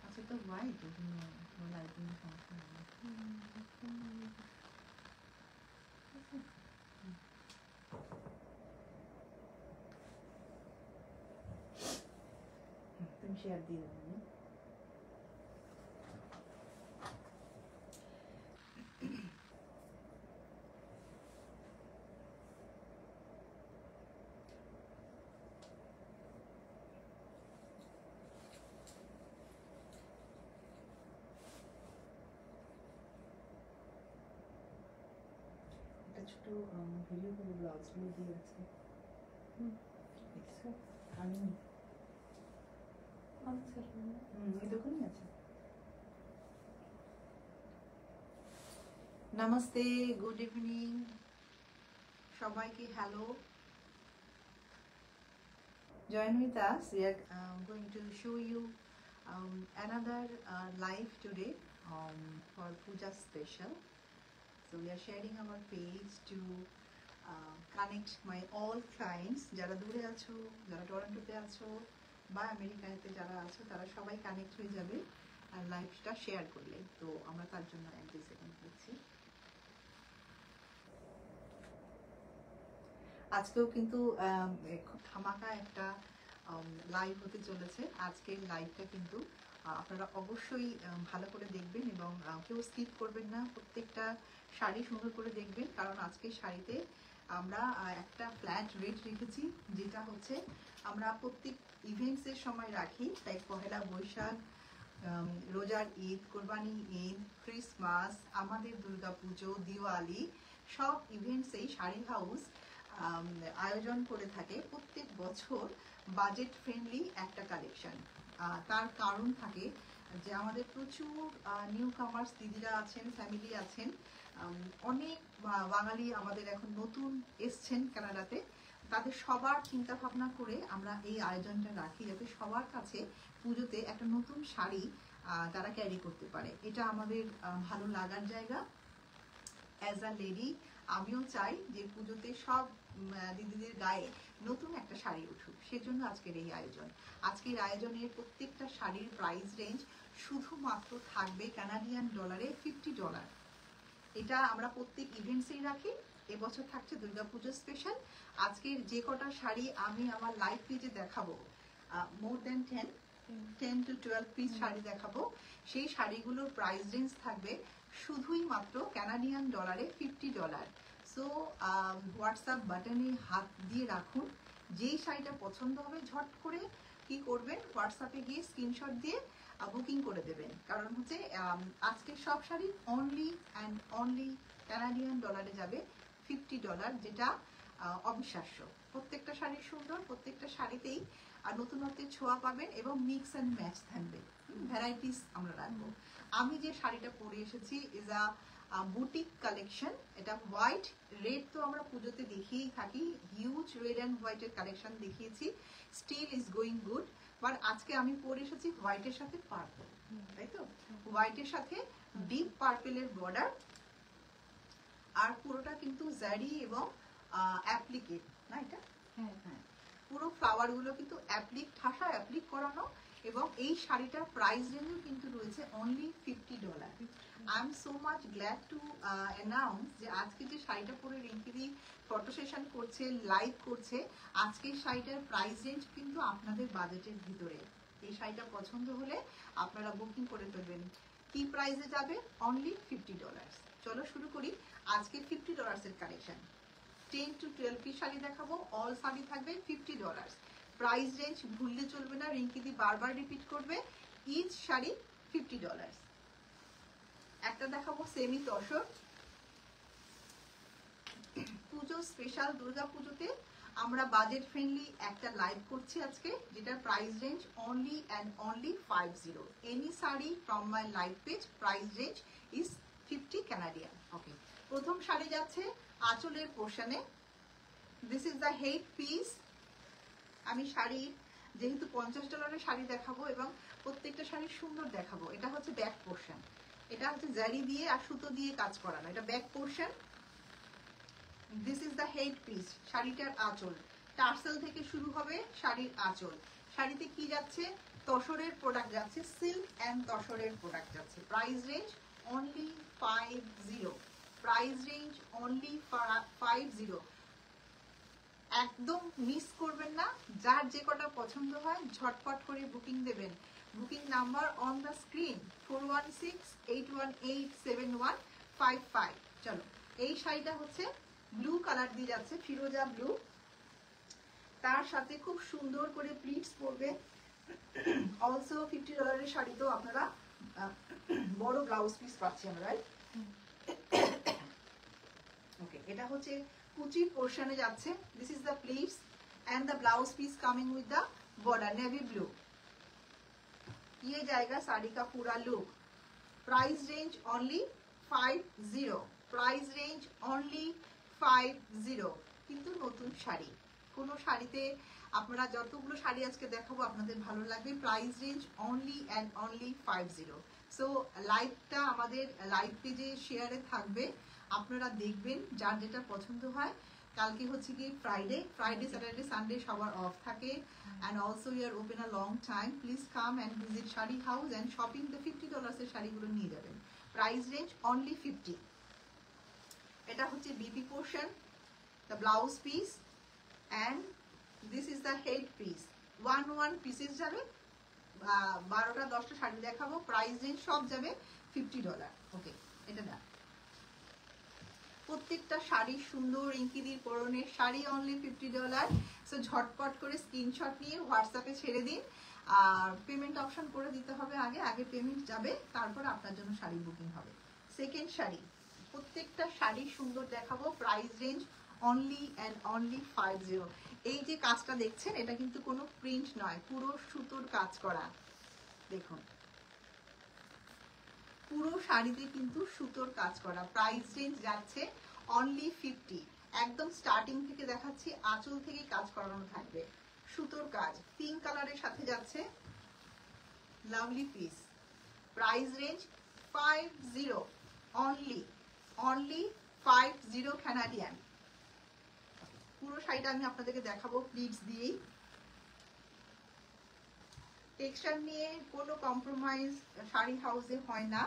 আচ্ছা, তো white lighting সমস্যা নেই। তুমি শেয়ার দিয়ে দেবো। একটা ছোট ভিডিও করে ব্লাউজগুলো দিয়ে আছে। দেখছো আমি ওই দোকানই আছে। নমস্তে, গুড ইভিনিং সবাইকে, hello. Join with us. We are going to show you another live today for Puja special. So we are sharing our page to connect my all clients. যারা দূরে আছো, যারা টরন্টোতে আছো বা আমেরিকাতে যারা আছো, তারা সবাই কানেক্ট হয়ে যাবে আর লাইভটা শেয়ার করলে। তো আমরা তার জন্য 1-2 সেকেন্ড করছি। আজকেও কিন্তু খুব ধামাকা একটা লাইভ হতে চলেছে। আজকের লাইভটা কিন্তু আপনারা অবশ্যই ভালো করে দেখবেন এবং কেউ স্কিপ করবেন না। প্রত্যেকটা শাড়ি সুন্দর করে দেখবেন, কারণ আজকের শাড়িতে আমরা একটা ফ্ল্যাট রেট রেখেছি, যেটা হচ্ছে আমরা প্রত্যেক ইভেন্টসের সময় রাখি। তাই পহেলা বৈশাখ, রোজার ঈদ, কোরবানি ঈদ, ক্রিসমাস, আমাদের দুর্গাপুজো, দিওয়ালি, সব ইভেন্টসেই শাড়ি হাউস আয়োজন করে থাকে প্রত্যেক বছর বাজেট ফ্রেন্ডলি একটা কালেকশন। তার কারণ থাকে যে আমাদের প্রচুর নিউ কামার্স দিদিরা আছেন, ফ্যামিলি আছেন, অনেক বাঙালি আমাদের এখন নতুন এসছেন কানাডাতে। তাদের সবার চিন্তা ভাবনা করে আমরা এই আয়োজনটা রাখি, যাতে সবার কাছে পুজোতে একটা নতুন শাড়ি তারা ক্যারি করতে পারে। এটা আমাদের ভালো লাগার জায়গা। অ্যাজ আ লেডি আমিও চাই যে পুজোতে সব দিদিদের গায়ে নতুন একটা শাড়ি উঠুক, সেজন্য আজকের এই আয়োজন। আজকের আয়োজনের প্রত্যেকটা শাড়ির প্রাইস রেঞ্জ শুধুমাত্র থাকবে কানাডিয়ান ডলারে $50। এটা আমরা প্রত্যেক ইভেন্টসেই রাখি। এবছর থাকছে দুর্গাপুজো স্পেশাল। আজকের যে কটা শাড়ি আমি আমার লাইভ পেজে দেখাবো, মোর দেন 10 to 12 পিস শাড়ি দেখাবো, সেই শাড়িগুলোর প্রাইস রেঞ্জ থাকবে শুধুই মাত্র কানাডিয়ান ডলারে $50। সো হোয়াটসঅ্যাপ বাটনে হাত দিয়ে রাখুন, যেই শাড়িটা পছন্দ হবে ঝট করে কি করবেন, হোয়াটসঅ্যাপে গিয়ে স্ক্রিনশট দিয়ে বুকিং করে দেবেন। কারণ হচ্ছে আজকের সব sari only and only Canadian ডলারে যাবে $50, যেটা অবিশ্বাস্য। প্রত্যেকটা শাড়ি সুন্দর, প্রত্যেকটা শাড়িতেই আর নতুনত্বের ছোঁয়া পাবেন এবং মিক্স অ্যান্ড ম্যাচ থাকবে, ভ্যারাইটিস আমরা রাখবো। আমি যে শাড়িটা পরে এসেছি ইজ আ বুটিক কালেকশন। এটা হোয়াইট রেড, তো আমরা পুজোতে দেখিয়েই থাকি, হিউজ রেড অ্যান্ড হোয়াইটের কালেকশন দেখিয়েছি, still is going good. But আজকে আমি পরে এসেছি হোয়াইটের সাথে পার্পল, তাই তো? হোয়াইটের সাথে ডিপ পার্পেলের বর্ডার, আর পুরোটা কিন্তু জারি এবং অ্যাপ্লিকেট না, এটা হ্যাঁ পুরো ফ্লাওয়ার গুলো কিন্তু অ্যাপ্লিক, ঠাসা অ্যাপ্লিক করানো। এবং এই শাড়িটার প্রাইস রেঞ্জও কিন্তু রয়েছে only $50। I am so much glad to announce যে আজকে যে শাড়িটা পরে রিঙ্কিদি ফটো সেশন করছে, লাইভ করছে, আজকের শাড়িটার প্রাইস রেঞ্জ কিন্তু আপনাদের বাজেটের ভিতরে। এই শাড়িটা পছন্দ হলে আপনারা বুকিং করে ফেলবেন। কি প্রাইসে যাবে? অনলি $50। চলো শুরু করি আজকে $50 এর কালেকশন। 10 to 12 পিস শাড়ি দেখাবো, অল শাড়ি থাকবে $50। প্রাইস রেঞ্জ ভুললে চলবে না, রিঙ্কিদি বারবার রিপিট করবে, ইচ শাড়ি $50। একটা দেখাবো সেমি তসর, পুজো স্পেশাল। দুর্গা পুজোতে আমরা বাজেট ফ্রেন্ডলি একটা লাইভ করছি আজকে, যেটার price range only and only $50। Any sari from my live page, price range is $50 Canadian. Okay, প্রথম শাড়ি যাচ্ছে আঁচলের পোর্শনে। This is the head piece. আমি শাড়ির যেহেতু $50 শাড়ি দেখাবো এবং প্রত্যেকটা শাড়ি সুন্দর দেখাবো, এটা হচ্ছে ব্যাক পোর্শন। এটা হচ্ছে জারি দিয়ে আর সুতো দিয়ে কাজ করানো, এটা back portion. This is the head piece, শাড়িটার আঁচল। টার্সেল থেকে শুরু হবে শাড়ির আঁচল। শাড়িতে কি যাচ্ছে? তসরের প্রোডাক্ট যাচ্ছে, সিল্ক অ্যান্ড তসরের প্রোডাক্ট যাচ্ছে। Price range only 50, price range only 50। একদম মিস করবেন না। যার যে কটা পছন্দ হয় ঝটপট করে বুকিং দেবেন। Booking number on the screen 4168871155। চলো, এই শাড়িটা হচ্ছে ব্লু কালার দিয়ে যাচ্ছে, ফিরোজা ব্লু। তার সাথে খুব সুন্দর করে প্লিটস পরবে। অলসো $50 শাড়ি তো আপনারা বড় ব্লাউজ পিস পাচ্ছি আমরা। ওকে, এটা হচ্ছে কুচির পোর্শনে যাচ্ছে। This is the pleats and the blouse piece coming with the border navy blue. ये जाएगा साड़ी का पूरा look. Price range only 50, price range only 50। কিন্তু নতুন শাড়ি, কোনো শাড়িতে আপনারা যতগুলো শাড়ি আজকে দেখাবো আপনাদের ভালো লাগবে। Price range only and only 50। So লাইভটা আমাদের লাইভ পেজে শেয়ারে থাকবে, আপনারা দেখবেন যার যেটা পছন্দ হয়। কালকে হচ্ছে কি ফ্রাইডে, স্যাটারডে সানডে সবার অফ থাকে। And also you are open a long time. Please come and visit sari house and shopping the $50 এর শাড়িগুলো নিয়ে যাবেন। Price range only 50। এটা হচ্ছে BP portion, the blouse piece and this is the head piece. One pieces যাবে, 12টা 10টা শাড়ি দেখাবো। প্রাইস রেঞ্জ সব যাবে $50। ওকে, এটা না, প্রত্যেকটা শাড়ি সুন্দর ইঙ্কিদির পরনের শাড়ি, অনলি $50। সো ঝটপট করে স্ক্রিনশট নিয়ে হোয়াটসঅ্যাপে ছেড়ে দিন। আর পেমেন্ট অপশন করে দিতে হবে আগে পেমেন্ট যাবে, তারপর আপনার জন্য শাড়ি বুকিং হবে। সেকেন্ড শাড়ি, প্রত্যেকটা শাড়ি সুন্দর দেখাবো। Price range only and only 50। এই যে কাজটা দেখছেন এটা কিন্তু কোনো প্রিন্ট নয়, পুরো সুতোর কাজ করা। দেখুন পুরো শাড়িতে কিন্তু সুতোর কাজ করা। প্রাইস রেঞ্জ যাচ্ছে অনলি 50। একদম স্টার্টিং থেকে দেখাচ্ছি, আঁচল থেকে কাজ করানো থাকবে, সুতোর কাজ। পিঙ্ক কালারের সাথে যাচ্ছে, lovely piece. Price range 50, only 50 Canadian. পুরো শাড়িটা আমি আপনাদেরকে দেখাবো প্লিটস দিয়েই। টেক্সচার নিয়ে কোনো কম্প্রোমাইজ শাড়ি হাউসে হয় না,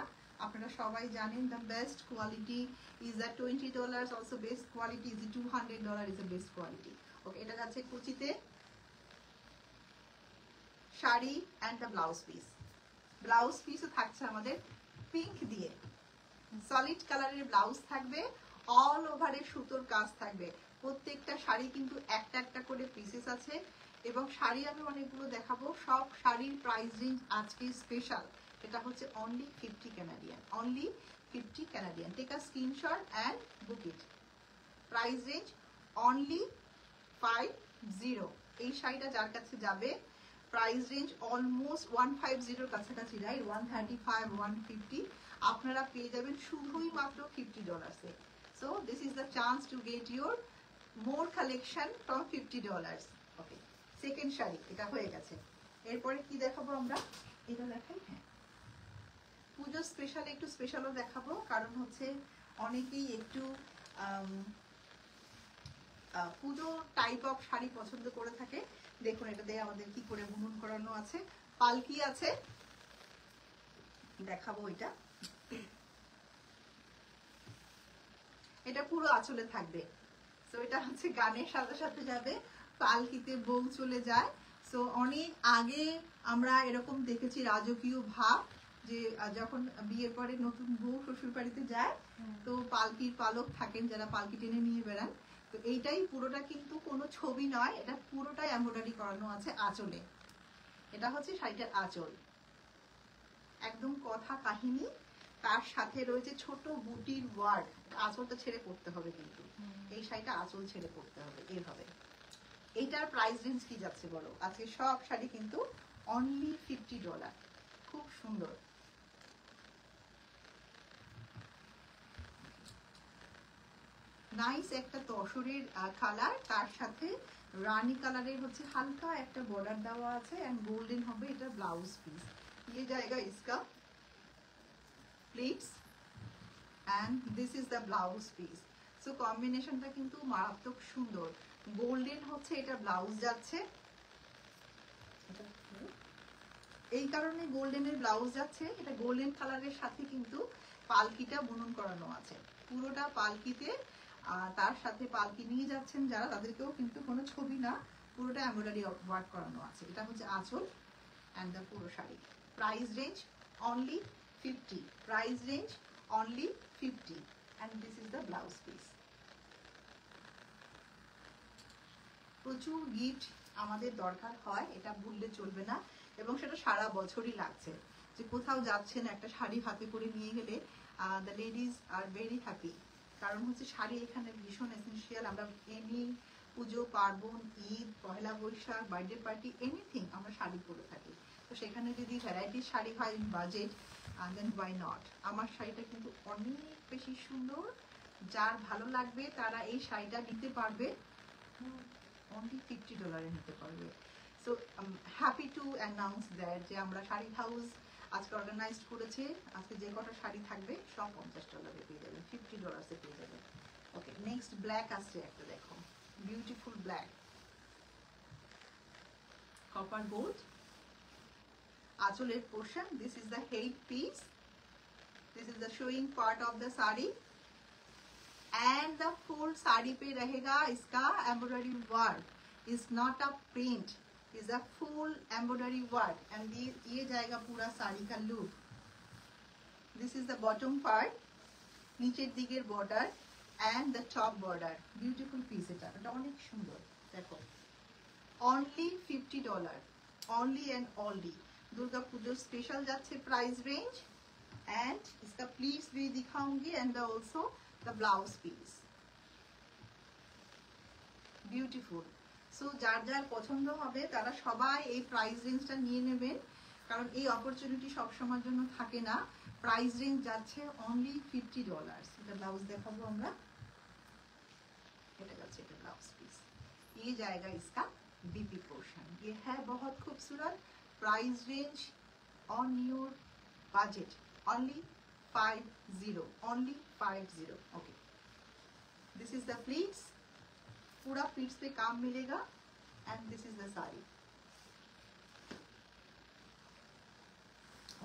আপনারা সবাই জানেন। The best quality is the $20, also best quality is $200 is the best quality. Okay, এটা যাচ্ছে কুচিতে sari and the blouse piece. Blouse পিসও থাকছে আমাদের পিঙ্ক দিয়ে, সলিড কালারের ব্লাউজ থাকবে, অল ওভারে সুতোর কাজ থাকবে। প্রত্যেকটা শাড়ি কিন্তু একটা একটা করে পিসেস আছে এবং শাড়ি আমি অনেকগুলো দেখাবো। সব শাড়ির প্রাইস রেঞ্জ আজকে স্পেশাল। এটা হচ্ছে only 50 Canadian, only 50 Canadian. Take a screenshot and book it. Price range only 50। এই শাড়িটা যার কাছে যাবে, প্রাইস রেঞ্জ অলমোস্ট 150 কাছাকাছি, রাইট? 135, 150 আপনারা পেয়ে যাবেন শুধুই মাত্র $50। So this is the chance to get your more collection from $50। Okay, second sari এটা হয়ে গেছে। এরপরে কি দেখাবো আমরা? এটা দেখাই। হ্যাঁ, পুজো স্পেশাল, একটু স্পেশালও দেখাবো, কারণ হচ্ছে অনেকেই একটু পুজো টাইপ অফ শাড়ি পছন্দ করে থাকে। দেখুন এটা দিয়ে আমাদের কি করে বুনন করানো আছে, পালকি আছে, দেখাবো এটা। এটা পুরো আঁচলে থাকবে। সো এটা হচ্ছে গানের সাথে সাথে যাবে, পালকিতে বউ চলে যায়। সো অনেক আগে আমরা এরকম দেখেছি রাজকীয় ভাব, যে যখন বিয়ের পরে নতুন বউ শ্বশুর বাড়িতে যায় তো পালকির পালক থাকেন যারা পালকি টেনে নিয়ে বেড়ান। তো এইটাই পুরোটা কিন্তু কোনো ছবি নয়, এটা পুরোটাই এমব্রয়ডারি করানো আছে আঁচলে। এটা হচ্ছে শাড়িটার আঁচল, একদম কথা কাহিনী, তার সাথে রয়েছে ছোট বুটির ওয়ার্ক। আঁচলটা ছেড়ে পড়তে হবে, কিন্তু এই শাড়িটা আঁচল ছেড়ে পড়তে হবে এইভাবে। এইটার প্রাইস রেঞ্জ কি যাচ্ছে বলো? আজকে সব শাড়ি কিন্তু অনলি $50। খুব সুন্দর। নাইস একটা তসরের কালার, তার সাথে রানী কালারের হচ্ছে হালকা একটা বর্ডার দেওয়া আছে এন্ড গোল্ডেন হবে এটা ব্লাউজ পিস। ये जाएगा इसका pleats and this is the blouse piece. So কম্বিনেশনটা কিন্তু মারাত্মক সুন্দর। গোল্ডেন হচ্ছে এটা ব্লাউজ যাচ্ছে, এই কারণে গোল্ডেনের ব্লাউজ যাচ্ছে। এটা গোল্ডেন কালারের সাথে কিন্তু পালকিটা বুনন করানো আছে, পুরোটা পালকিতে। তার সাথে পালকি নিয়ে যাচ্ছেন যারা, তাদেরকেও কিন্তু কোনো ছবি না, পুরোটা এমব্রয়ডারি ওয়ার্ক করানো আছে। এটা হচ্ছে আঁচল অ্যান্ড দ্য পুরো sari. Price range only 50, price range only 50, and this is the blouse piece. প্রচুর গিফট আমাদের দরকার হয়, এটা ভুললে চলবে না, এবং সেটা সারা বছরই লাগছে। যে কোথাও যাচ্ছেন একটা শাড়ি হাতে করে নিয়ে গেলে the ladies are very happy, কারণ হচ্ছে শাড়ি এখানে ভীষণ এসেন্সিয়াল। আমরা এমনি পুজো পার্বণ, ঈদ, পয়লা বৈশাখ, বার্থডে পার্টি, এনিথিং আমরা শাড়ি পরে থাকি। তো সেখানে যদি ভ্যারাইটির শাড়ি হয় in budget, then why not. আমার শাড়িটা কিন্তু অনেক বেশি সুন্দর, যার ভালো লাগবে তারা এই শাড়িটা নিতে পারবে, only $50 নিতে পারবে। So happy to announce that যে আমরা শাড়ি হাউস আজকে অর্গানাইজড করেছে। আজকে যে কটা শাড়ি থাকবে সব $50 পেয়ে যাবেন, $50 পেয়ে যাবেন। ওকে, নেক্সট ব্ল্যাক আসছে একটা, দেখো বিউটিফুল ব্ল্যাক, কপার গোল্ড আঁচলের portion. This is the head piece, this is the showing part of the sari, and the full sari पे रहेगा इसका embroidery work, is not a print, is a full embroidery work, and ये जाएगा पूरा साड़ी का look. This is the bottom part, नीचे दिगेर border and the top border, beautiful piece. এটা অনেক সুন্দর, দেখো only $50, only and only. Durga পুজোর স্পেশাল যাচ্ছে প্রাইস রেঞ্জ, एंड इसका प्लीट्स भी दिखाऊंगी, and also the blouse piece, beautiful. So যার যার পছন্দ হবে তারা সবাই এই প্রাইস রেঞ্জটা নিয়ে নেবেন, কারণ এই অপরচুনিটি সব সময়ের জন্য থাকে না। প্রাইস রেঞ্জ যাচ্ছে অনলি $50। এটা ব্লাউজ দেখাবো আমরা, এটা যাচ্ছে এটা ব্লাউজ পিস। ये जाएगा इसका बीपी पोर्शन, ये है बहुत खूबसूरत। Price range on your budget only 50, only 50। Okay, this is the pleats, पूरा प्लीट्स पे काम मिलेगा, and this is the sari.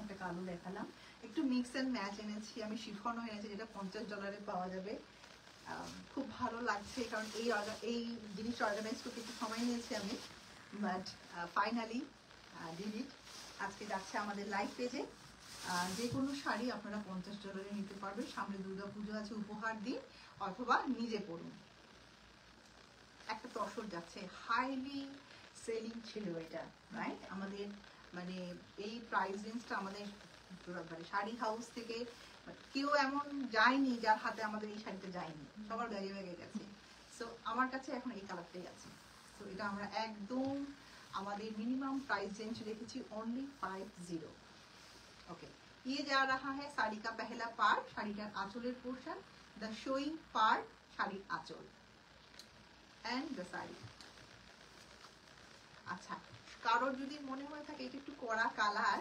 একটা কালো দেখালাম, একটু মিক্স এন্ড ম্যাচ এনেছি আমি, শিফনও এনেছি যেটা $50 পাওয়া যাবে। খুব ভালো লাগছে, কারণ এই জিনিসটা অর্গানাইজ করতে একটু সময় নিয়েছি আমি, বাট ফাইনালি ডিড ইট। আজকে যাচ্ছে আমাদের লাইভ পেজে। যে কোনো শাড়ি আপনারা $50 নিতে পারবেন। সামনে দুর্গা পুজো আছে, উপহার দিন অথবা নিজে পরুন। একটা তসর যাচ্ছে, হাইলি সেলিং ছিল এটা, রাইট? আমাদের মানে এই প্রাইস রেঞ্জটা আমাদের মানে শাড়ি হাউস থেকে কেউ এমন যায়নি যার হাতে আমাদের এই শাড়িটা যায়নি, সবার ব্যাগে ব্যাগে গেছে। সো আমার কাছে এখন এই কালারটাই আছে। তো এটা আমরা একদম আমাদের মিনিমাম প্রাইস রেঞ্জ রেখেছি অনলি 50। ओके, ये जा रहा है साड़ी का पहला पार्ट, साड़ी का आंचलेर portion, the showing part, sari आंचल एंड द साड़ी। আচ্ছা, কারোর যদি মনে হয়ে থাকে এটা একটু কড়া কালার,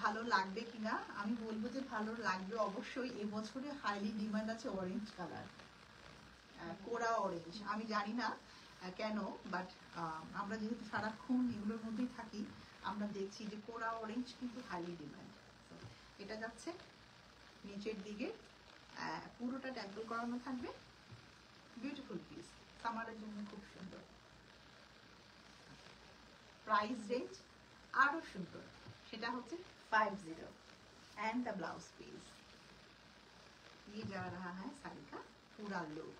ভালো লাগবে কিনা, আমি বলবো যে ভালো লাগবে অবশ্যই। এবছরে হাইলি ডিমান্ড আছে অরেঞ্জ কালার, কোড়া অরেঞ্জ। আমি জানি না কেন, বাট আমরা যেহেতু সারাক্ষণ এগুলোর মধ্যেই থাকি, আমরা দেখছি যে কোড়া অরেঞ্জ কিন্তু হাইলি ডিমান্ড। এটা যাচ্ছে নিচের দিকে, পুরোটা ট্যাম্পল করানো থাকবে, বিউটিফুল পিস, সামারের জন্য খুব সুন্দর। प्राइस रेंज आरो सुंदर, সেটা হচ্ছে 50, एंड द ब्लाउज पीस। ये जा रहा है साड़ी का पूरा लुक।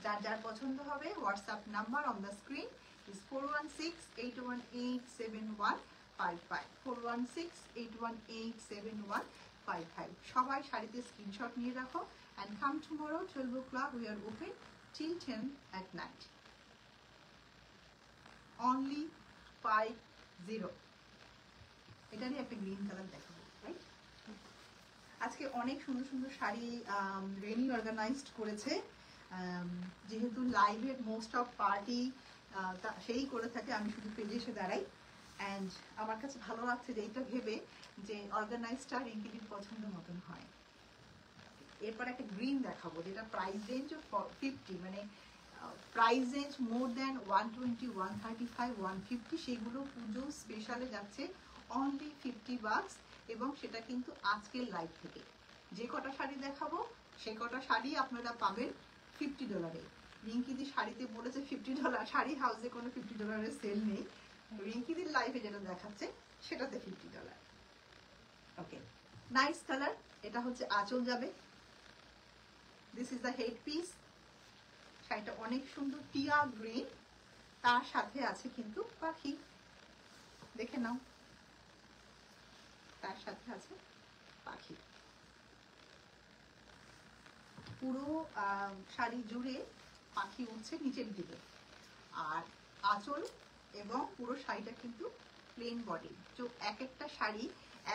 যার যার পছন্দ হবে WhatsApp number on the screen is 4168187155, 4168187155। সবাই শাড়িতে স্ক্রিনশট নিয়ে রাখো, and come tomorrow 12 o'clock, we are open till 10 at night, only 50। এটারই একটা গ্রিন কালার দেখাবো, রাইট? আজকে অনেক সুন্দর সুন্দর শাড়ি রেনি অর্গানাইজড করেছে, যেহেতু লাইভের মোস্ট অফ পার্টি সেই করে থাকে, আমি শুধু পেজে এসে দাঁড়াই। অ্যান্ড আমার কাছে ভালো লাগছে যে এইটা ভেবে যে অর্গানাইজটা রিঙ্কিটির পছন্দ মতন হয়। এরপর একটা গ্রিন দেখাবো যেটা প্রাইস রেঞ্জ 50, মানে প্রাইস রেঞ্জ মোর দ্যান 120, 135, 150, সেগুলো পুজো স্পেশালে যাচ্ছে অনলি 50 বাক্স। এবং সেটা কিন্তু আজকের লাইভ থেকে যে কটা শাড়ি দেখাবো সে কটা শাড়ি আপনারা পাবেন $50। রিঙ্কিদি শাড়িতে বলেছে $50, শাড়ি হাউসে কোনো $50 সেল নেই। রিঙ্কিদির লাইভে যেটা দেখাচ্ছে সেটাতে $50। ওকে, নাইস কালার। এটা হচ্ছে আঁচল যাবে। This is the head piece. শাড়িটা অনেক সুন্দর টিয়া গ্রিন, তার সাথে আছে কিন্তু পাখি, দেখে নাও, তার সাথে আছে পাখি। পুরো শাড়ি জুড়ে পাখি উঠছে নিচের দিকে। আর আঁচল এবং পুরো শাড়িটা কিন্তু প্লেন বডি। তো এক একটা শাড়ি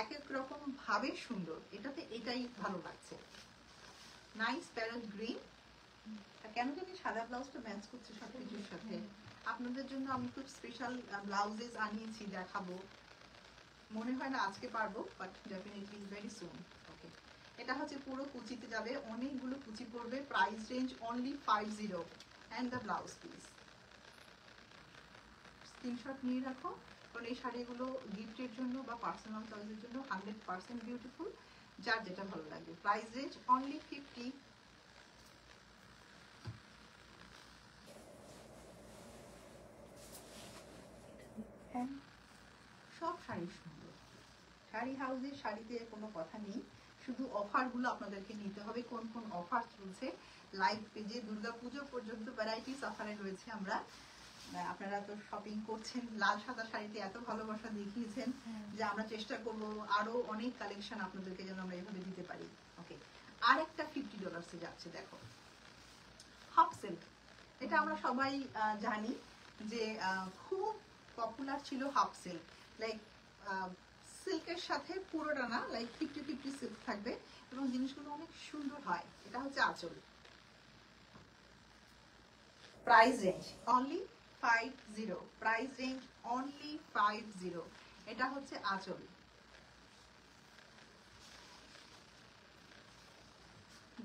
এক এক রকম ভাবে সুন্দর, এটাতে এটাই ভালো লাগছে। Nice parrot green. কেন জানি সাদা ব্লাউজটা ম্যাচ করছে সব কিছুর সাথে। আপনাদের জন্য আমি খুব স্পেশাল ব্লাউজেস আনিয়েছি, দেখাবো। মনে হয় না আজকে পারবো, বাট ডেফিনেটলি ভেরি সুন। ওকে, এটা হচ্ছে পুরো কুচিতে যাবে, অনেকগুলো কুচি পড়বে। Price range only 50 and the blouse piece. Screenshot নিয়ে রাখো, কারণ এই শাড়িগুলো গিফটের জন্য বা পার্সোনাল চয়েসের জন্য 100% বিউটিফুল, যার যেটা ভালো লাগবে। Price range only 50। সব শাড়ি সুন্দর। শাড়ি হাউসের শাড়িতে কোনো কথা নেই, শুধু অফারগুলো আপনাদেরকে নিতে হবে। কোন কোন অফার চলছে লাইভ পেজে? দুর্গাপুজো পর্যন্ত ভ্যারাইটিস অফারে রয়েছে। আপনারা তো শপিং করছেন, লাল সাদা শাড়িতে এত ভালোবাসা দেখিয়েছেন যে আমরা চেষ্টা করব আরো অনেক কালেকশন আপনাদেরকে যেন আমরা এভাবে দিতে পারি। ওকে, আর একটা $50 যাচ্ছে, দেখো হাফ সিল্ক। এটা আমরা সবাই জানি যে খুব পপুলার ছিল হাফ সিল্ক। লাইক সিল্কের সাথে পুরোটা না, লাইক 50-50 সিল্ক থাকবে এবং জিনিসগুলো অনেক সুন্দর হয়। এটা হচ্ছে আঁচল। Price range only 50। Price range only 50। এটা হচ্ছে আঁচল।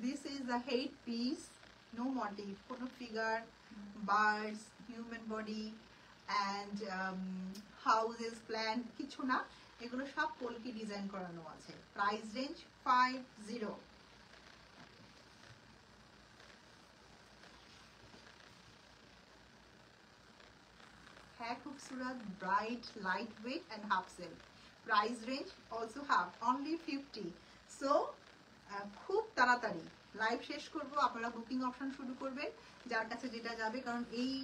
This is the head piece. No motif, কোনো figure, birds, human body and houses, plant কিছু না, এগুলো সব কলকি ডিজাইন করানো আছে। Price range 50। है खूबसूरत, bright, lightweight and half silk. Price range also have only 50. So খুব তাড়াতাড়ি লাইভ শেষ করব, আপনারা বুকিং অপশন শুরু করবেন, যার কাছে যেটা যাবে। কারণ এই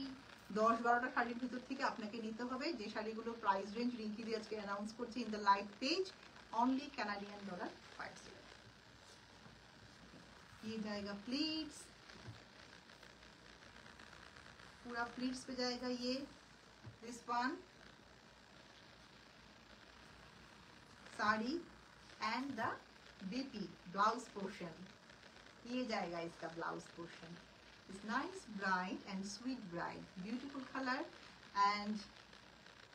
10-12টা শাড়ির ভিতর থেকে আপনাকে নিতে হবে যে শাড়িগুলো প্রাইস রেঞ্জ রিঙ্কি দিয়ে আজকে অ্যানাউন্স করছি in the live page. Only $50। ये जाएगा प्लीट्स, पूरा प्लीट्स पे जाएगा ये। This one sari and the BP blouse portion, ये जाएगा इसका blouse portion. It's nice bright and sweet bright, beautiful colour. And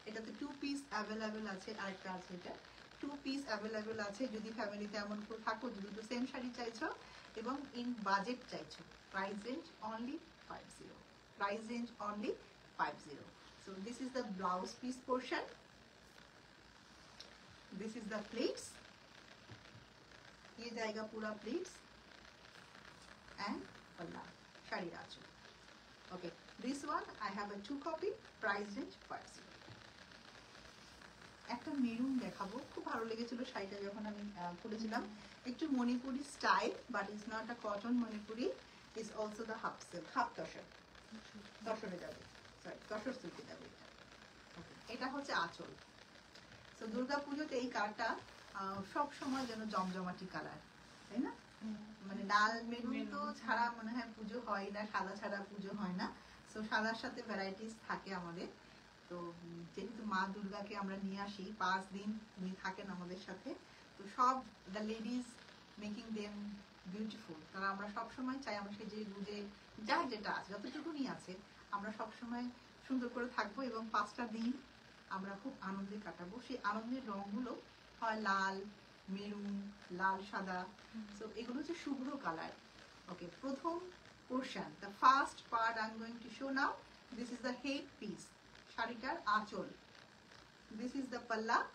এটাতে 2 পিস অ্যাভেলেবেল আছে, আরেকটা আছে এটা 2 পিস অ্যাভেলেবেল আছে। যদি ফ্যামিলিতে এমন কেউ থাকো, যদি তো সেম শাড়ি চাইছো এবং ইন বাজেট চাইছো, price range only 50। Price range only 50। So this is the blouse piece portion. This is the pleats. ये जाएगा पूरा pleats and पल्ला, sari Raju. Okay, this one I have a 2 copy. Price range 50। একটা maroon দেখাবো, খুব ভালো লেগেছিল শাড়িটা যখন আমি খুলেছিলাম। একটু Manipuri style, but is not a cotton Manipuri, is also the half silk, half tussar, তসরে যাবে, সরি তসর সিল্কে যাবে। এটা হচ্ছে আঁচল। তো দুর্গাপুজোতে এই কালারটা সব সময় যেন জমজমাটি কালার, তাই না? মানে লাল মেরুন তো ছাড়া মনে হয় পুজো হয় না, সাদা ছাড়া পুজো হয় না। তো সাদার সাথে ভ্যারাইটিস থাকে আমাদের। তো যেহেতু মা দুর্গাকে আমরা নিয়ে আসি 5 দিন, উনি থাকেন আমাদের সাথে, তো সব the ladies making them beautiful. কারণ আমরা সবসময় চাই আমরা সেজে গুজে যার যেটা আছে, যতটুকুনি আছে, আমরা সবসময় সুন্দর করে থাকবো এবং 5টা দিন আমরা খুব আনন্দে কাটাবো। সেই আনন্দের রঙগুলো হয় লাল, মেরুন, লাল, সাদা। তো এগুলো হচ্ছে শুভ্র কালার। ওকে, প্রথম portion. The first part I'm going to show now. This is the head piece. Sharitar achol. This is the palla.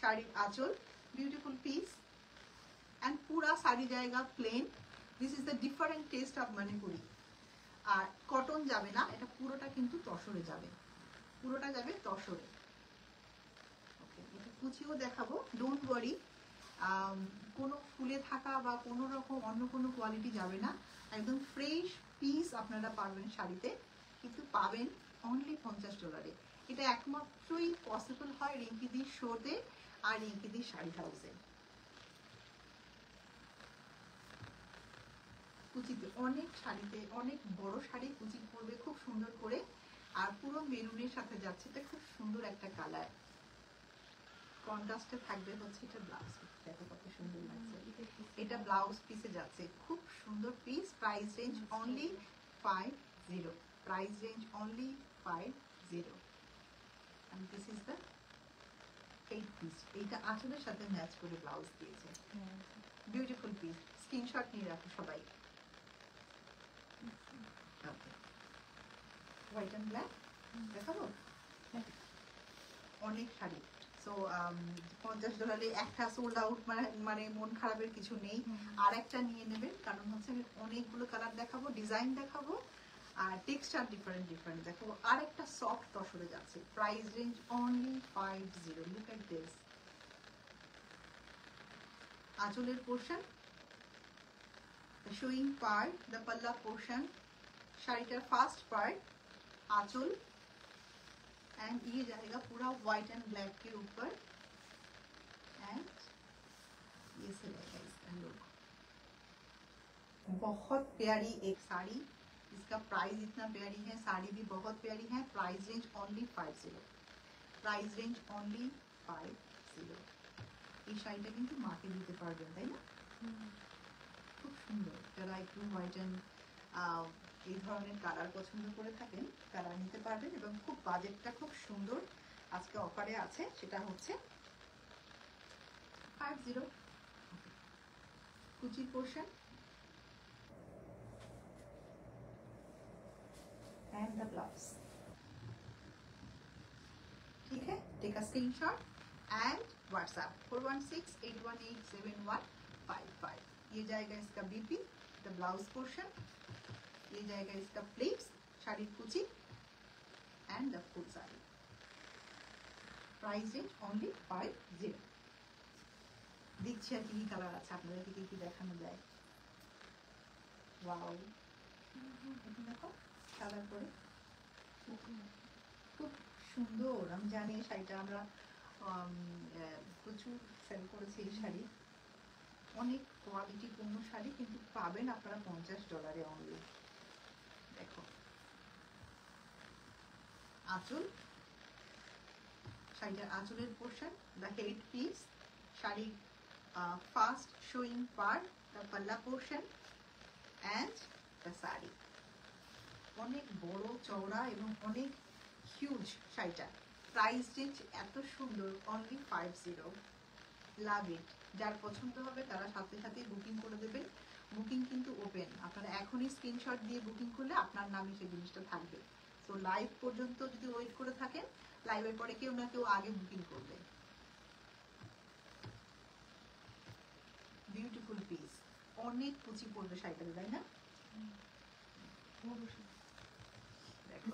Sharir achol. Beautiful piece. And pura sari jayega plain. This is the different taste of Manipuri. আর cotton যাবে না, এটা পুরোটা কিন্তু তসরে যাবে, পুরোটা যাবে তসরে। ওকে, এটা কুচিও দেখাবো, ডোন্ট ওয়ারি, কোনো ফুলে থাকা বা কোনো রকম অন্য কোনো কোয়ালিটি যাবে না, একদম ফ্রেশ পিস আপনারা পাবেন শাড়িতে, কিন্তু পাবেন অনলি $50। এটা একমাত্রই পসিবল হয় রিঙ্কিদির শোতে আর রিঙ্কিদির শাড়ি হাউসে। কুচিতে অনেক শাড়িতে অনেক বড় শাড়ি কুচি করবে খুব সুন্দর করে, আর পুরো মেরুনের সাথে যাচ্ছে, এটা খুব সুন্দর একটা কালার কন্ট্রাস্টে থাকবে। হচ্ছে এটা ব্লাউজ, দেখো কত সুন্দর লাগছে, এটা ব্লাউজ পিসে যাচ্ছে, খুব সুন্দর piece. Price range only 50, price range only 50। and this is the 8 piece, এইটা আঁচলের সাথে ম্যাচ করে ব্লাউজ দিয়েছে, বিউটিফুল পিস। স্ক্রিনশট নিয়ে রাখো সবাই। হোয়াইট অ্যান্ড ব্ল্যাক দেখাবো, অনেক শাড়ি। সো $50 একটা সোল্ড আউট, মানে মন খারাপের কিছু নেই, আর একটা নিয়ে নেবেন, কারণ হচ্ছে আমি অনেকগুলো কালার দেখাবো, ডিজাইন দেখাবো, আর টেক্সচার ডিফারেন্ট ডিফারেন্ট দেখাবো। আর একটা সফট তসরে যাচ্ছে, price range only 50। Look at this. আঁচলের portion, showing part, the palla portion, শাড়িটার ফার্স্ট পার্ট आंचल, एंड ये जाएगा पूरा व्हाइट एंड ब्लैक के ऊपर, एंड ये से रहेगा इसका लुक। बहुत प्यारी एक साड़ी, इसका प्राइस इतना प्यारी है, साड़ी भी बहुत प्यारी है। Price range only 50, price range only 50। এই শাড়িটা কিন্তু মাকে দিতে পারবেন, তাই না? খুব সুন্দর। যারা একটু হোয়াইট এন্ড এই ধরনের কালার পছন্দ করে থাকেন তারা নিতে পারবেন, এবং খুব বাজেটটা খুব সুন্দর আজকে অফারে আছে, সেটা হচ্ছে 50। কুচির পোর্শন एंड द ब्लाउज, ठीक है? Take a screenshot and WhatsApp 4168187155। ये जाएगा इसका बीपी, द ब्लाउज पोर्शन, ये जाएगा इसका प्लेट्स, शाड़ी कुची and the full sari. Price range only 50। দেখছি আর কি কালার আছে, আপনাদেরকে কি কি দেখানো যায়। ওয়াও, দেখো কালার করে খুব সুন্দর। আমি জানি এই শাড়িটা আমরা প্রচুর সেল করেছি, এই শাড়ি অনেক কোয়ালিটি পূর্ণ শাড়ি, কিন্তু পাবেন আপনারা $50 অনলি। দেখো আঁচল, শাড়িটার আঁচলের পোর্শন, দ্য হেড পিস, শাড়ির ফার্স্ট শোয়িং পার্ট, দ্য পাল্লা পোর্শন অ্যান্ড দ্য শাড়ি। অনেক বড় চওড়া এবং অনেক হিউজ শাড়িটা। প্রাইস রেঞ্জ এত সুন্দর, অনলি 50। লাভ ইট। যার পছন্দ হবে তারা সাথে সাথে বুকিং করে দেবেন। বুকিং কিন্তু ওপেন, আপনারা এখনই স্ক্রিনশট দিয়ে বুকিং করলে আপনার নামে সেই জিনিসটা থাকবে। তো লাইভ পর্যন্ত যদি ওয়েট করে থাকেন, লাইভের পরে কেউ না কেউ আগে বুকিং করবে। বিউটিফুল পিস, অনেক কুচি পড়বে শাড়িটা, তাই না? দেখো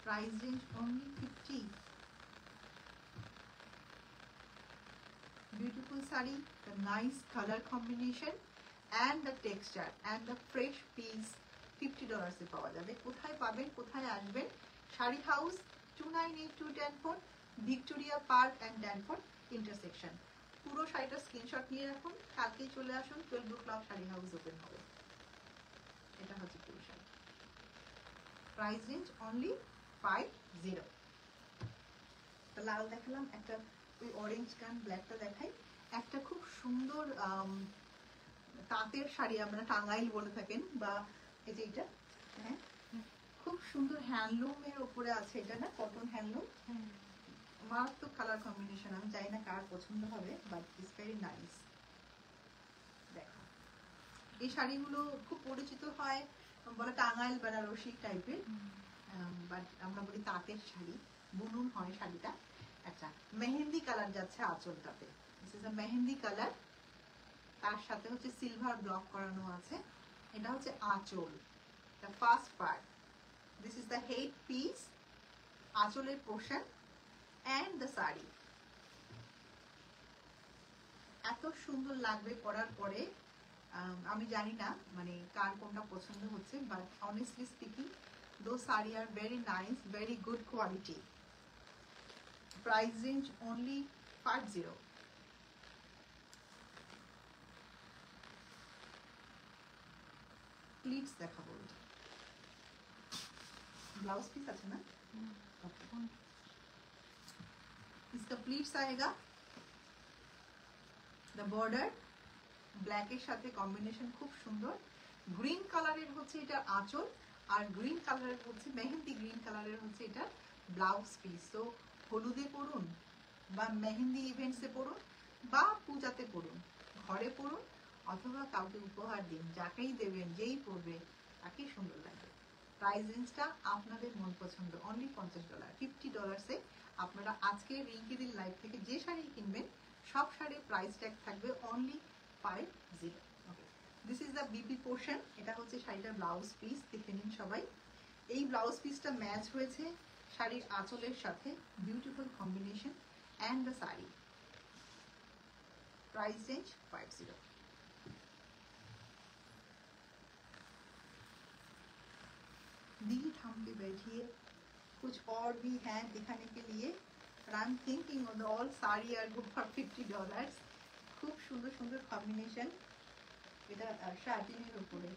price range only 50। Beautiful sari, the nice color combination and the texture and the fresh piece $50 এ পাওয়া যাবে। কোথায় পাবেন, কোথায় আসবেন? Sari house, 2982 ড্যানফোর্ড, Victoria park and ড্যানফোর্ড intersection. পুরো শাড়িটা স্ক্রিনশট নিয়ে রাখুন, কালকেই চলে আসুন, 12 o'clock শাড়ি হাউস ওপেন হবে। এটা হচ্ছে পুরো শাড়ি। Price range only 50। লাল দেখালাম, একটা ওই অরেঞ্জ গান ব্ল্যাকটা দেখাই। একটা খুব সুন্দর তাঁতের শাড়ি, আমরা টাঙ্গাইল বলে থাকেন, বা এই যে এটা, হ্যাঁ খুব সুন্দর হ্যান্ডলুমের উপরে আছে, এটা না কটন হ্যান্ডলুম, মারাত্মক কালার কম্বিনেশন। আমি জানি না কার পছন্দ হবে, বাট ইটস ভেরি নাইস। এই শাড়িগুলো খুব পরিচিত হয়, বলে টাঙ্গাইল বেনারসি টাইপের, বাট আমরা বলি তাঁতের শাড়ি, বুনুন হয় শাড়িটা। আচ্ছা, মেহেন্দি কালার যাচ্ছে আঁচলটাতে, this is a mehndi colour, তার সাথে হচ্ছে সিলভার ব্লক করানো আছে। এটা হচ্ছে আঁচল, the first part. This is the head piece, আঁচলের পোর্শন অ্যান্ড দ্য শাড়ি। এত সুন্দর লাগবে পরার পরে। আমি জানি না মানে কার কোনটা পছন্দ হচ্ছে, বাট অনেস্টলি স্পিকিং দো sari are very nice, very good quality. Price range only 50। Pleats দেখাবো, ब्लाउज पीस আছে না, इसका प्लीट्स आएगा, द बॉर्डर ব্ল্যাক এর সাথে কম্বিনেশন খুব সুন্দর। গ্রিন কালারের হচ্ছে এটা আঁচল, আর গ্রিন কালারের হচ্ছে মেহেন্দি গ্রিন কালারের হচ্ছে এটা ব্লাউজ পিস। তো হলুদে পরুন বা মেহেন্দি ইভেন্টসে পরুন বা পূজাতে পরুন, ঘরে পরুন অথবা কাউকে উপহার দিন, যাকেই দেবেন যেই পরবে তাকেই সুন্দর লাগবে। প্রাইস রেঞ্জটা আপনাদের মন পছন্দ, অনলি $50। $50 আপনারা আজকে রিঙ্কিদির লাইভ থেকে যে শাড়ি কিনবেন সব শাড়ির প্রাইস ট্যাগ থাকবে only 50। Okay, this is the BP portion. এটা হচ্ছে শাড়িটার ব্লাউজ পিস, দেখে নিন সবাই। এই ব্লাউজ পিসটা ম্যাচ হয়েছে শাড়ির আঁচলের সাথে, beautiful combination and the sari. Price range 50। दी थाम के बैठिए, कुछ और भी है दिखाने के लिए। I am thinking on all sari are go for $50। खूब सुंदर सुंदर कॉम्बिनेशन। এটা শার্টিনের উপরে,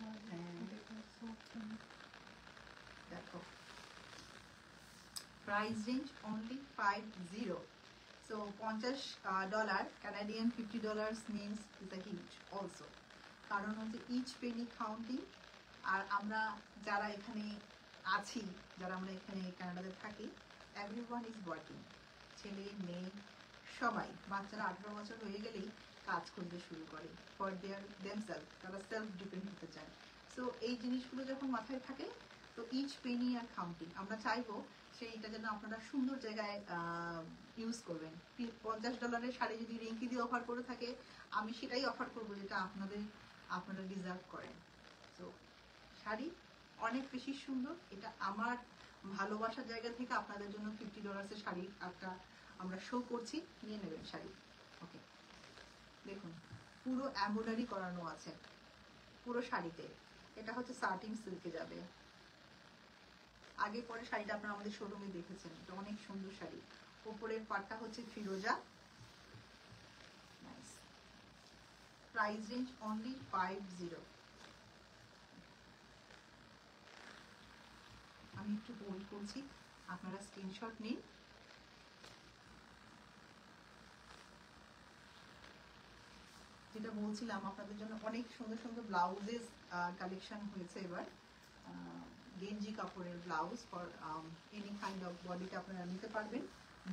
দেখো price range only 50। So $50 Canadian, $50 means is a huge also, কারণ হচ্ছে ইচ পেনি কাউন্টিং। আর আমরা যারা এখানে আছি, যারা আমরা এখানে কানাডাতে থাকি, এভরিওয়ান ইজ ওয়ার্কিং, ছেলে মেয়ে সবাই, বাচ্চারা 18 বছর হয়ে গেলেই কাজ করতে শুরু করে ফর দেমসেলফ, তারা সেলফ ডিপেন্ড হতে চায়। সো এই জিনিসগুলো যখন মাথায় থাকে তো ইচ পেনি আর কাউন্টিং। আমরা চাইবো সেইটা যেন আপনারা সুন্দর জায়গায় ইউজ করবেন। $50 শাড়ি যদি রিঙ্কি দিয়ে অফার করে থাকে, আমি সেটাই অফার করবো যেটা আপনারা ডিজার্ভ করেন। তো শাড়ি অনেক বেশি সুন্দর, এটা আমার ভালোবাসার জায়গা থেকে আপনাদের জন্য $50 শাড়ি একটা আমরা শো করছি, নিয়ে নেবেন শাড়ি। ওকে, দেখুন পুরো এমব্রয়ডারি করানো আছে পুরো শাড়িতে। এটা হচ্ছে সাটিং সিল্কে যাবে। আগে পরে শাড়িটা আপনারা আমাদের শোরুমে দেখেছেন, এটা অনেক সুন্দর শাড়ি। উপরের পাটটা হচ্ছে ফিরোজা। নাইস। Price range only 50। আমি একটু হোল্ড করছি, আপনারা স্ক্রিনশট নিন। যেটা বলছিলাম আপনাদের জন্য অনেক সুন্দর সুন্দর ব্লাউজেস কালেকশন হয়েছে এবার। গেঞ্জি কাপড়ের blouse for any kind of বডিতে আপনারা নিতে পারবেন,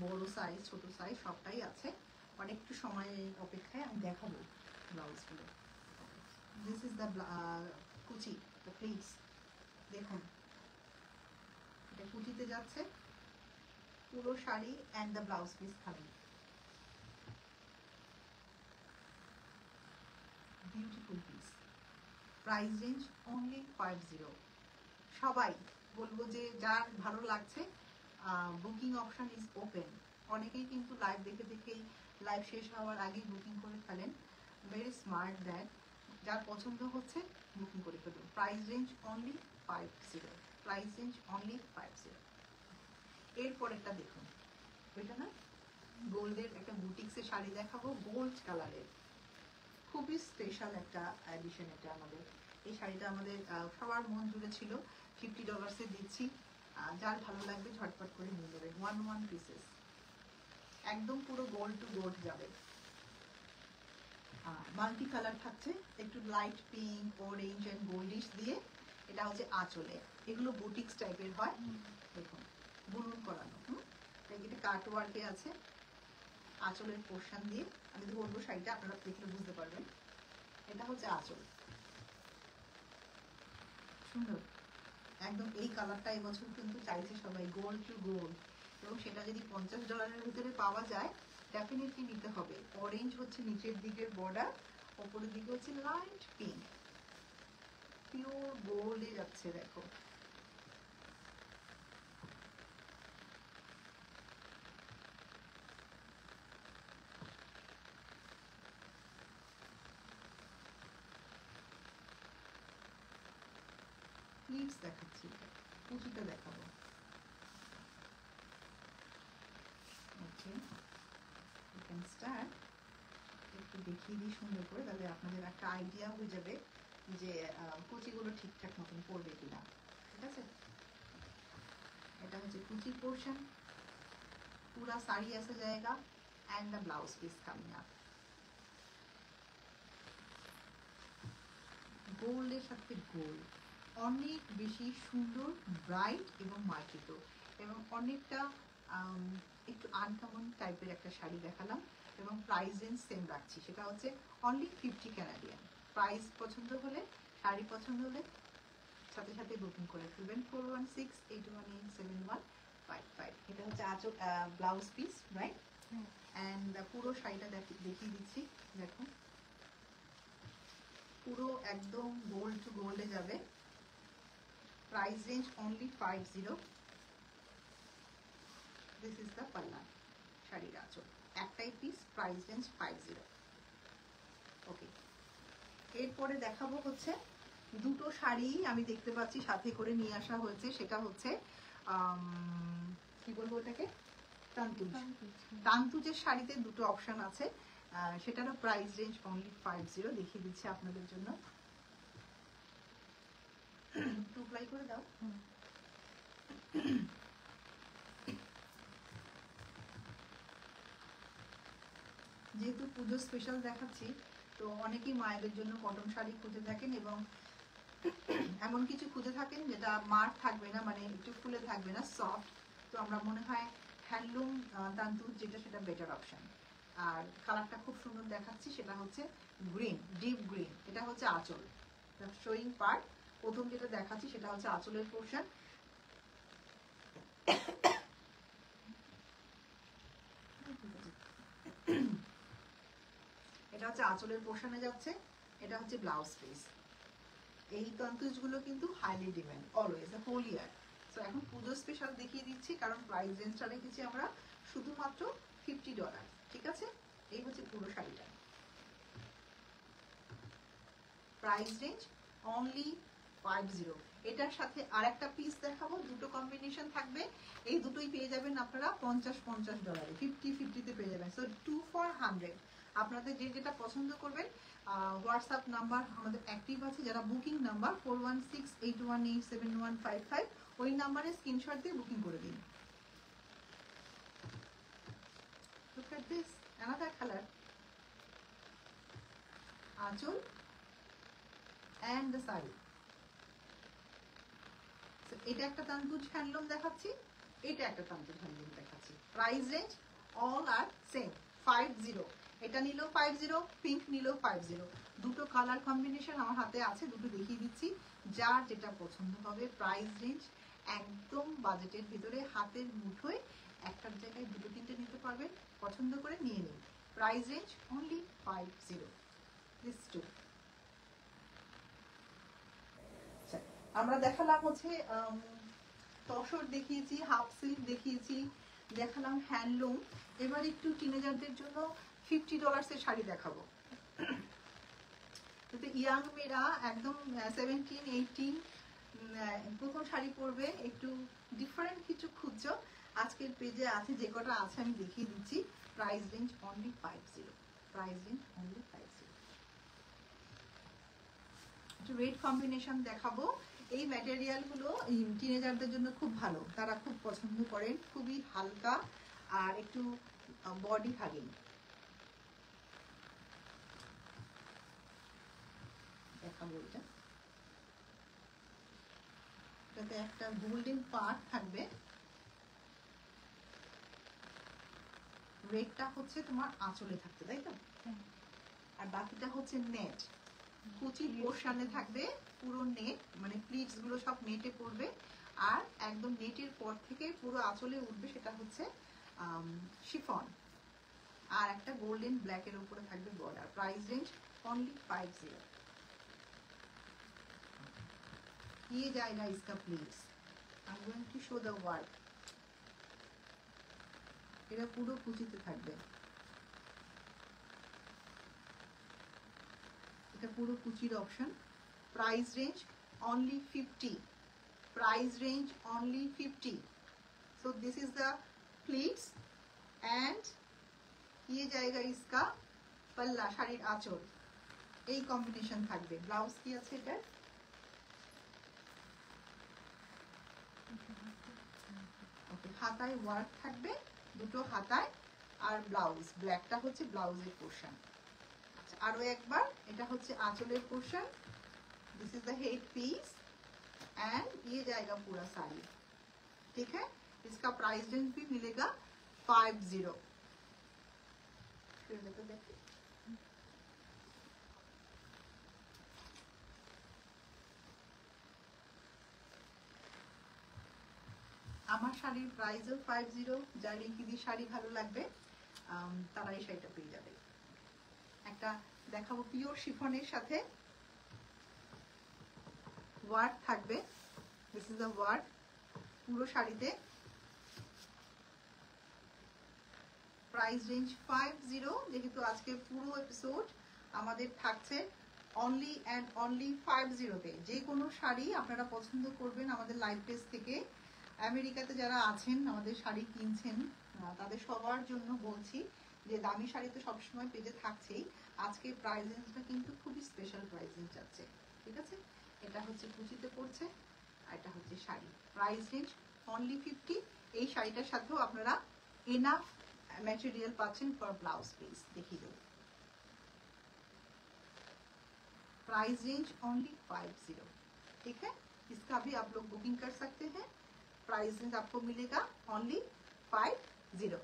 বড় সাইজ ছোট সাইজ সবটাই আছে। অনেকটু সময় অপেক্ষায় আমি দেখাবো ব্লাউজগুলো। This is the kuchi, the pleats দেখুন, এটা কুচিতে যাচ্ছে পুরো sari and the blouse piece খালি। Beautiful piece. Price range only 50। সবাই বলবো যে যার ভালো লাগছে, বুকিং অপশন ইজ ওপেন। অনেকেই কিন্তু লাইভ দেখে দেখেই লাইভ শেষ হওয়ার আগেই বুকিং করে ফেলেন, ভেরি স্মার্ট দ্যাট। যার পছন্দ হচ্ছে বুকিং করে ফেলুন। Price range only 50। Price range only 50। এরপর একটা দেখুন, ওইটা না গোল্ডের একটা বুটিক্সের শাড়ি দেখাবো, গোল্ড কালারের, খুবই স্পেশাল একটা এডিশন এটা আমাদের। এই শাড়িটা আমাদের সবার মন জুড়ে ছিল, $50 দিচ্ছি। যার ভালো লাগবে ঝটপট করে নিয়ে নেবেন। 1 পিসেস, একদম পুরো গোল্ড টু গোল্ড যাবে। মাল্টি কালার থাকছে, একটু লাইট পিঙ্ক, অরেঞ্জ এন্ড গোল্ডিশ দিয়ে। এটা হচ্ছে আঁচলে, এগুলো বুটিক্স টাইপের হয়। দেখুন বুনন করানো, এটা কাট ওয়ার্কে আছে আঁচলের পোর্শন দিয়ে। আমি তো বলবো শাড়িটা আপনারা দেখলে বুঝতে পারবেন। এটা হচ্ছে আঁচল, সুন্দর, একদম এই কালারটা এবছর কিন্তু চাইছে সবাই, গোল্ড টু গোল্ড, এবং সেটা যদি $50 ভিতরে পাওয়া যায় ডেফিনেটলি নিতে হবে। অরেঞ্জ হচ্ছে নিচের দিকের বর্ডার, ওপরের দিকে হচ্ছে লাইট পিঙ্ক, পিওর গোল্ডে যাচ্ছে দেখো। প্লিজ দেখাচ্ছি, কুচিটা দেখাবো। ওকে, ইউ ক্যান স্টার্ট। একটু দেখিয়ে দিই সুন্দর করে, তাহলে আপনাদের একটা আইডিয়া হয়ে যাবে যে কুচিগুলো ঠিকঠাক মতন পড়বে কিনা। ঠিক আছে, এটা হচ্ছে কুচির পোর্শন, পুরা শাড়ি আসা জায়গা, and the blouse piece coming up. গোল্ডের সাথে গোল্ড, অনেক বেশি সুন্দর, ব্রাইট এবং মার্জিত, এবং অনেকটা একটু আনকমন টাইপের একটা শাড়ি দেখালাম, এবং প্রাইস রেঞ্জ সেম রাখছি, সেটা হচ্ছে অনলি 50 কানাডিয়ান। প্রাইস পছন্দ হলে, শাড়ি পছন্দ হলে সাথে সাথে বুকিং করে ফেলবেন 4168187155। এটা হচ্ছে আঁচল, ব্লাউজ পিস, রাইট? অ্যান্ড পুরো শাড়িটা দেখিয়ে দিচ্ছি, দেখো পুরো একদম গোল্ড টু গোল্ডে যাবে। Price range only 50। This is the পাল্লা, শাড়ির আঁচল, একটাই পিস, প্রাইস রেঞ্জ 50। ওকে, এরপরে দেখাবো হচ্ছে দুটো শাড়ি আমি দেখতে পাচ্ছি সাথে করে নিয়ে আসা হয়েছে, সেটা হচ্ছে কি বলবো ওটাকে, তান্তুজ। তান্তুজের শাড়িতে দুটো অপশন আছে, সেটারও প্রাইস রেঞ্জ অনলি 50। দেখিয়ে দিচ্ছি আপনাদের জন্য, টু প্লাই করে দাও। যেহেতু পুজো স্পেশাল দেখাচ্ছি, তো অনেকেই মায়েদের জন্য কটন শাড়ি খুঁজে থাকেন, এবং এমন কিছু খুঁজে থাকেন যেটা মার থাকবে না, মানে একটু ফুলে থাকবে না, সফট। তো আমরা মনে হয় হ্যান্ডলুম তান্তুজ যেটা, সেটা বেটার অপশন। আর কালারটা খুব সুন্দর দেখাচ্ছি, সেটা হচ্ছে গ্রিন, ডিপ গ্রিন। এটা হচ্ছে আঁচল, শোয়িং পার্ট। প্রথম যেটা দেখাচ্ছি সেটা হচ্ছে আঁচলের পোর্শন। এটা হচ্ছে আঁচলের পোর্শনে যাচ্ছে, এটা হচ্ছে ব্লাউজ পিস। এই তান্তুজগুলো কিন্তু highly demand always, whole year. So এখন পুজো স্পেশাল দেখিয়ে দিচ্ছি, কারণ প্রাইস রেঞ্জটা রেখেছি আমরা শুধুমাত্র $50। ঠিক আছে, এই হচ্ছে পুরো শাড়িটা, প্রাইস রেঞ্জ অনলি 50। এটার সাথে আর একটা পিস দেখাবো, দুটো কম্বিনেশন থাকবে, এই দুটোই পেয়ে যাবেন আপনারা $50 50-50-তে পেয়ে যাবেন। So 2 for 100। আপনাদের যে যেটা পছন্দ করবেন, হোয়াটসঅ্যাপ নাম্বার আমাদের অ্যাক্টিভ আছে, যারা বুকিং নাম্বার 4168187155, ওই নাম্বারে স্ক্রিনশট দিয়ে বুকিং করে দিন। Look at this, another color, আঁচল and the saree. So এটা একটা তান্তুজ হ্যান্ডলুম দেখাচ্ছি, এটা একটা তান্তুজ হ্যান্ডলুম দেখাচ্ছি। প্রাইস রেঞ্জ অল আর সেম, 50। এটা নিলেও 50, পিঙ্ক নিলেও 50। দুটো কালার কম্বিনেশন আমার হাতে আছে, দুটো দেখিয়ে দিচ্ছি, যার যেটা পছন্দ হবে। প্রাইস রেঞ্জ একদম বাজেটের ভিতরে, হাতের মুঠোয় একটার জায়গায় দুটো তিনটে নিতে পারবেন, পছন্দ করে নিয়ে নিন। Price range only 50। This two আমরা দেখালাম হচ্ছে তসর দেখিয়েছি, হাফ সিল্ক দেখিয়েছি, দেখালাম হ্যান্ডলুম। এবার একটু টিনেজারদের জন্য $50 শাড়ি দেখাবো। ইয়াং মেয়েরা একদম 17-18 প্রথম শাড়ি পরবে, একটু ডিফারেন্ট কিছু খুঁজছো, আজকের পেজে আছে, যে কটা আছে আমি দেখিয়ে দিচ্ছি। Price range only 50। Price range only 50। একটু রেড কম্বিনেশন দেখাবো। এই ম্যাটেরিয়ালগুলো টিনেজারদের জন্য খুব ভালো, তারা খুব পছন্দ করেন, খুবই হালকা আর একটু বডি হাগিং। দেখাবো এটা, এটাতে একটা গোল্ডেন পার্ট থাকবে, রেডটা হচ্ছে তোমার আঁচলে থাকছে, তাই তো? আর বাকিটা হচ্ছে নেট, কুচির পোর্শনে থাকবে পুরো নেট, মানে প্লিটস গুলো সব নেটে পড়বে, আর একদম নেটের পর থেকে পুরো আঁচলে উঠবে সেটা হচ্ছে শিফন, আর একটা গোল্ডেন ব্ল্যাক এর উপরে থাকবে বর্ডার। Price range only 50। ये जाएगा इसका pleats. I am going to show the work. এটা পুরো কুচিতে থাকবে, এটা পুরো কুচির option. Price range only 50। Price range only 50। So this is the pleats and ये जाएगा इसका पल्ला, শাড়ির আঁচল। এই কম্বিনেশন থাকবে। ব্লাউজ কি আছে এটা? ওকে, হাতায় ওয়ার্ক থাকবে, দুটো হাতায়, আর ব্লাউজ ব্ল্যাকটা হচ্ছে ব্লাউজের পোর্শন। আচ্ছা, আরো একবার, এটা হচ্ছে আঁচলের portion. This is the head piece and ये जाएगा पूरा साड़ी। ठीक है, इसका प्राइस रेंज भी मिलेगा 50। तो देखिए আমার শাড়ির প্রাইসও 50। যার লিখিদি শাড়ি ভালো লাগবে তারা এই শাড়িটা পেয়ে যাবে। একটা দেখাবো পিওর শিফনের সাথে ওয়ার্ক থাকবে। দিস ইজ দ্য ওয়ার্ক পুরো শাড়িতে। Price range 50। যেহেতু আজকে পুরো এপিসোড আমাদের থাকছে অনলি অ্যান্ড অনলি 50-তে। যে কোনো শাড়ি আপনারা পছন্দ করবেন আমাদের লাইভ পেজ থেকে। আমেরিকাতে যারা আছেন আমাদের শাড়ি কিনছেন তাদের সবার জন্য বলছি যে দামি শাড়ি তো সবসময় পেজে থাকছেই, আজকে প্রাইস রেঞ্জটা কিন্তু খুবই স্পেশাল প্রাইস রেঞ্জ আছে। ঠিক আছে, এটা হচ্ছে কুচিতে পড়ছে আর এটা হচ্ছে শাড়ি। Price range only 50। এই শাড়িটার সাথেও আপনারা এনাফ मटेरियल पाचन फॉर ब्लाउज पीस। देखिए दो प्राइस रेंज ओनली 50। ठीक है, इसका भी आप लोग बुकिंग कर सकते हैं। प्राइस रेंज आपको मिलेगा ओनली 50।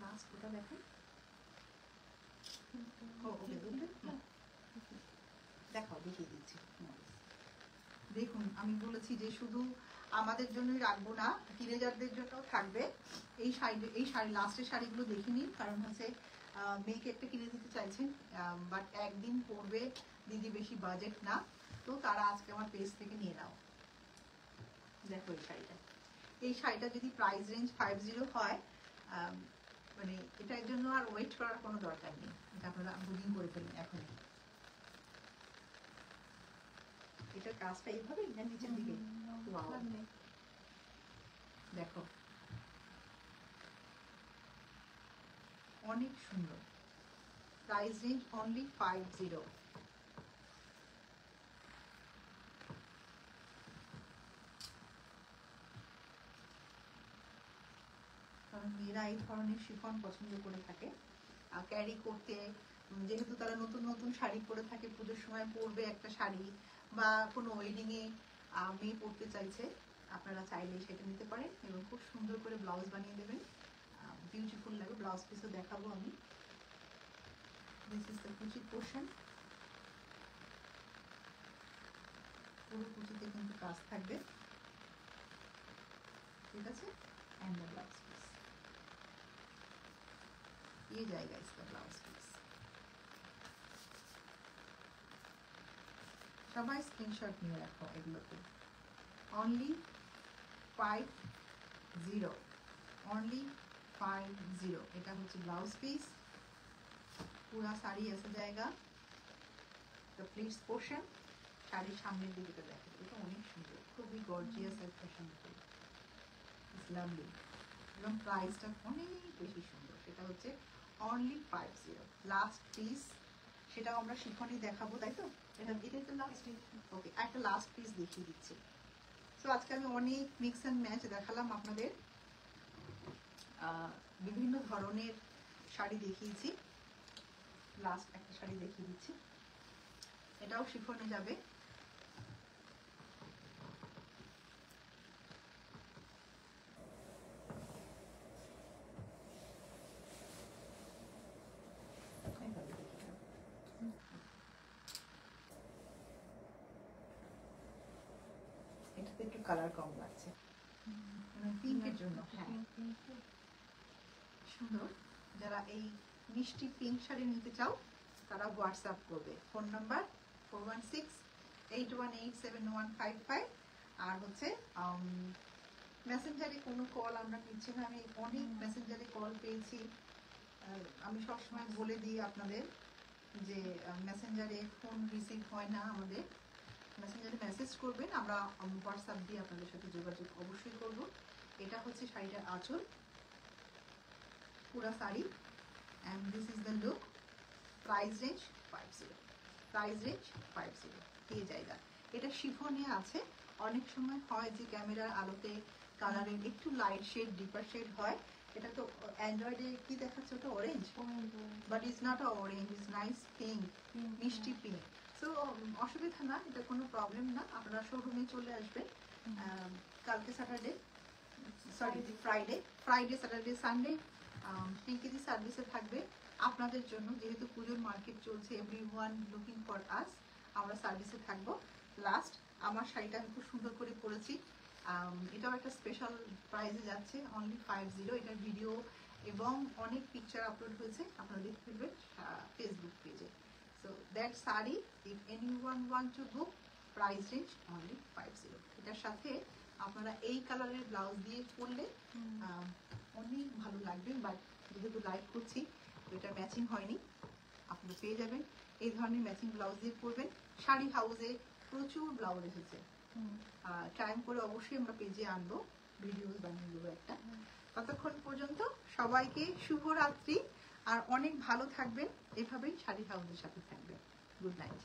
लास्ट कोटा देखें, দেখাও, দেখিয়ে দিচ্ছি। দেখুন, আমি বলেছি যে শুধু আমাদের জন্যই রাখবো না, টিনেজারদের জন্যও থাকবে। এই শাড়ি লাস্টের শাড়িগুলো দেখে নিন, কারণ হচ্ছে মেয়েকে একটা কিনে দিতে চাইছেন, বাট একদিন পরবে দিদি, বেশি বাজেট না, তো তারা আজকে আমার পেজ থেকে নিয়ে নাও। দেখো এই শাড়িটা যদি প্রাইস রেঞ্জ 50 হয়, মানে এটার জন্য আর ওয়েট করার কোনো দরকার নেই, এটা আপনারা বুকিং করে ফেলুন এখনই। এটার কাজটা এইভাবে নিচের দিকে দেখো, অনেক সুন্দর। Price range only 50। কারণ মেয়েরা এই ধরনের শিফন পছন্দ করে থাকে ক্যারি করতে, যেহেতু তারা নতুন নতুন শাড়ি পরে থাকে, পুজোর সময় পরবে একটা শাড়ি বা কোনো ওয়েডিং এ মেয়ে পরতে চাইছে, আপনারা চাইলে সেটা নিতে পারেন এবং খুব সুন্দর করে ব্লাউজ বানিয়ে দেবেন, বিউটিফুল লাগবে। ব্লাউজ পিসও দেখাবো আমি। দিস ইজ দ্য কুচি পোর্শন। পুরো কুচিতে কিন্তু কাজ থাকবে। ঠিক আছে, एंड द ब्लाउज पीस ये जाएगा इसका ब्लाउज पीस। সবাই স্ক্রিনশট নিয়ে রাখো এগুলোতে। Only 50, only 50। এটা হচ্ছে ব্লাউজ পিস, पूरा साड़ी ऐसा जाएगा। तो प्लीज पोर्शन শাড়ির সামনের দিকে দেখো, এটা অনেক সুন্দর, খুবই গর্জিয়াস একটা সুন্দর লাভলি, এবং প্রাইসটা অনেক বেশি সুন্দর। সেটা হচ্ছে অনলি 50। লাস্ট পিস, সেটাও আমরা শিফনই দেখাবো, তাই তো? এটাই তো লাস্ট পিস। ওকে, একটা লাস্ট পিস দেখিয়ে দিচ্ছি। সো আজকে আমি অনেক মিক্স অ্যান্ড ম্যাচ দেখালাম আপনাদের, বিভিন্ন ধরনের শাড়ি দেখিয়েছি। লাস্ট একটা শাড়ি দেখিয়ে দিচ্ছি, এটাও শিফনে যাবে। একটু কালার কম লাগছে পিঙ্কের জন্য। হ্যাঁ সুন্দর। যারা এই মিষ্টি পিঙ্ক শাড়ি নিতে চাও তারা হোয়াটসঅ্যাপ করবে। Phone number 4168187155। আর হচ্ছে মেসেঞ্জারে কোনো কল আমরা নিচ্ছি না। আমি অনেক মেসেঞ্জারে কল পেয়েছি। আমি সবসময় বলে দিই আপনাদের যে মেসেঞ্জারে ফোন রিসিভ হয় না আমাদের। মেসেঞ্জারে মেসেজ করবেন, আমরা হোয়াটসঅ্যাপ দিয়ে আপনাদের সাথে যোগাযোগ অবশ্যই করব। এটা হচ্ছে শাড়িটার আঁচল, পুরা sari, and this is the look. Price range 50, price range 50 এই জায়গা। এটা শিফনে আছে। অনেক সময় হয় যে ক্যামেরার আলোতে কালারের একটু লাইট শেড ডিপার শেড হয়। এটা তো অ্যান্ড্রয়েডে কি দেখাচ্ছে, ওটা orange, but is not a orange, is nice pink, মিষ্টি পিঙ্ক। সো অসুবিধা না, এটা কোনো প্রবলেম না। আপনারা শোরুমে চলে আসবেন কালকে Saturday, sorry Friday Saturday Sunday 3 KG সার্ভিসে থাকবে আপনাদের জন্য। যেহেতু পুজোর মার্কেট চলছে, এভরিওয়ান লুকিং ফর আস, আমরা সার্ভিসে থাকবো। লাস্ট আমার শাড়িটা আমি খুব সুন্দর করে পরেছি, এটাও একটা স্পেশাল প্রাইজে যাচ্ছে, অনলি 50। এটার ভিডিও এবং অনেক পিকচার আপলোড হয়েছে, আপনারা দেখতে পারবেন ফেসবুক পেজে। So that sari, if anyone want to book, price range only 50। এটার সাথে আপনারা এই কালারের ব্লাউজ দিয়ে পরলে অনেক ভালো লাগবে। বাট যেহেতু লাইভ করছি এটা ম্যাচিং হয়নি, আপনারা পেয়ে যাবেন। এই ধরনের ম্যাচিং ব্লাউজ দিয়ে পরবেন। শাড়ি হাউসে প্রচুর ব্লাউজ এসেছে, টাইম করে অবশ্যই আমরা পেজে আনবো, ভিডিওস বানিয়ে দেবো একটা। ততক্ষণ পর্যন্ত সবাইকে শুভরাত্রি, আর অনেক ভালো থাকবেন, এভাবেই শাড়ি হাউসের সাথে থাকবেন। Good night.